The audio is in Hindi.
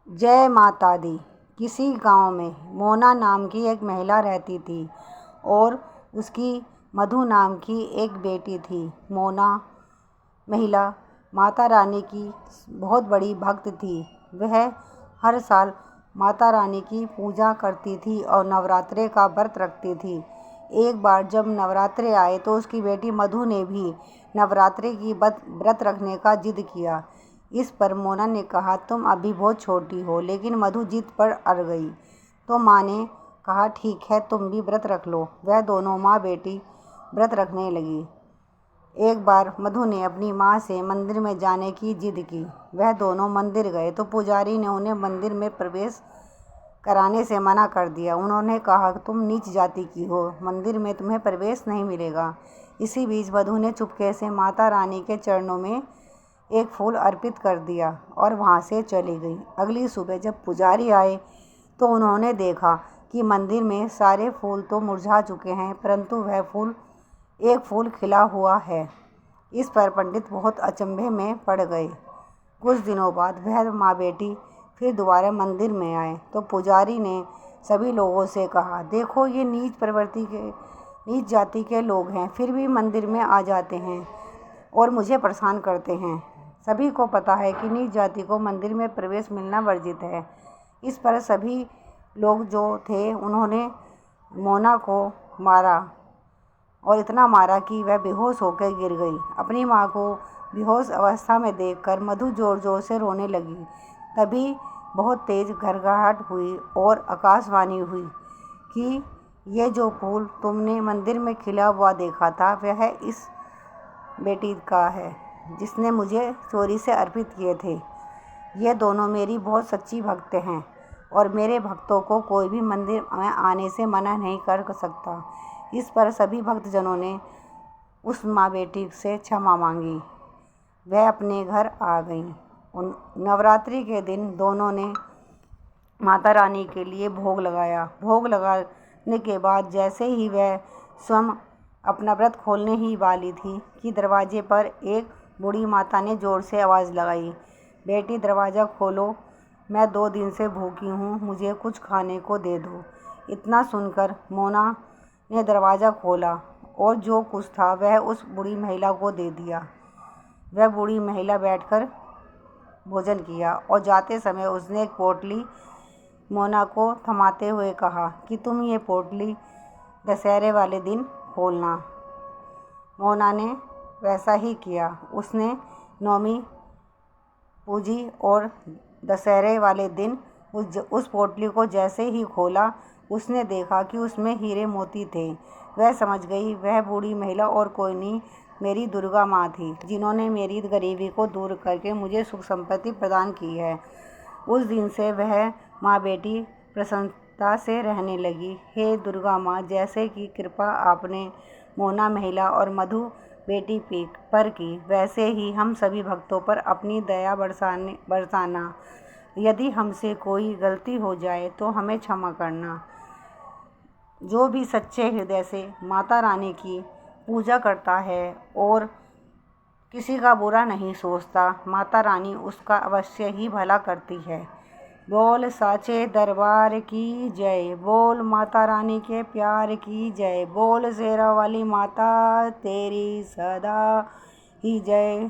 जय माता दी। किसी गांव में मोना नाम की एक महिला रहती थी और उसकी मधु नाम की एक बेटी थी। मोना महिला माता रानी की बहुत बड़ी भक्त थी। वह हर साल माता रानी की पूजा करती थी और नवरात्रे का व्रत रखती थी। एक बार जब नवरात्रे आए तो उसकी बेटी मधु ने भी नवरात्रे की व्रत रखने का जिद किया। इस पर मोना ने कहा, तुम अभी बहुत छोटी हो। लेकिन मधु जिद पर अड़ गई तो माँ ने कहा, ठीक है, तुम भी व्रत रख लो। वह दोनों माँ बेटी व्रत रखने लगी। एक बार मधु ने अपनी माँ से मंदिर में जाने की जिद की। वह दोनों मंदिर गए तो पुजारी ने उन्हें मंदिर में प्रवेश कराने से मना कर दिया। उन्होंने कहा, तुम नीच जाति की हो, मंदिर में तुम्हें प्रवेश नहीं मिलेगा। इसी बीच मधु ने चुपके से माता रानी के चरणों में एक फूल अर्पित कर दिया और वहाँ से चली गई। अगली सुबह जब पुजारी आए तो उन्होंने देखा कि मंदिर में सारे फूल तो मुरझा चुके हैं, परंतु वह एक फूल खिला हुआ है। इस पर पंडित बहुत अचंभे में पड़ गए। कुछ दिनों बाद वह माँ बेटी फिर दोबारा मंदिर में आए तो पुजारी ने सभी लोगों से कहा, देखो, ये नीच जाति के लोग हैं, फिर भी मंदिर में आ जाते हैं और मुझे परेशान करते हैं। सभी को पता है कि नीच जाति को मंदिर में प्रवेश मिलना वर्जित है। इस पर सभी लोग जो थे उन्होंने मोना को मारा और इतना मारा कि वह बेहोश होकर गिर गई। अपनी माँ को बेहोश अवस्था में देखकर मधु जोर जोर से रोने लगी। तभी बहुत तेज घरघराहट हुई और आकाशवाणी हुई कि ये जो फूल तुमने मंदिर में खिला हुआ देखा था वह इस बेटी का है जिसने मुझे चोरी से अर्पित किए थे। ये दोनों मेरी बहुत सच्ची भक्त हैं और मेरे भक्तों को कोई भी मंदिर में आने से मना नहीं कर सकता। इस पर सभी भक्तजनों ने उस माँ बेटी से क्षमा मांगी। वह अपने घर आ गईं। नवरात्रि के दिन दोनों ने माता रानी के लिए भोग लगाया। भोग लगाने के बाद जैसे ही वह स्वयं अपना व्रत खोलने ही वाली थी कि दरवाजे पर एक बूढ़ी माता ने जोर से आवाज़ लगाई, बेटी, दरवाज़ा खोलो, मैं 2 दिन से भूखी हूँ, मुझे कुछ खाने को दे दो। इतना सुनकर मोना ने दरवाज़ा खोला और जो कुछ था वह उस बूढ़ी महिला को दे दिया। वह बूढ़ी महिला बैठकर भोजन किया और जाते समय उसने एक पोटली मोना को थमाते हुए कहा कि तुम ये पोटली दशहरे वाले दिन खोलना। मोना ने वैसा ही किया। उसने नौमी पूजी और दशहरे वाले दिन उस पोटली को जैसे ही खोला उसने देखा कि उसमें हीरे मोती थे। वह समझ गई वह बूढ़ी महिला और कोई नहीं, मेरी दुर्गा माँ थी, जिन्होंने मेरी गरीबी को दूर करके मुझे सुख संपत्ति प्रदान की है। उस दिन से वह माँ बेटी प्रसन्नता से रहने लगी। हे दुर्गा माँ, जैसे कि कृपा आपने मोना महिला और मधु बेटी पर की, वैसे ही हम सभी भक्तों पर अपनी दया बरसाना। यदि हमसे कोई गलती हो जाए तो हमें क्षमा करना। जो भी सच्चे हृदय से माता रानी की पूजा करता है और किसी का बुरा नहीं सोचता, माता रानी उसका अवश्य ही भला करती है। बोल साचे दरबार की जय, बोल माता रानी के प्यार की जय, बोल शेरा वाली माता तेरी सदा ही जय।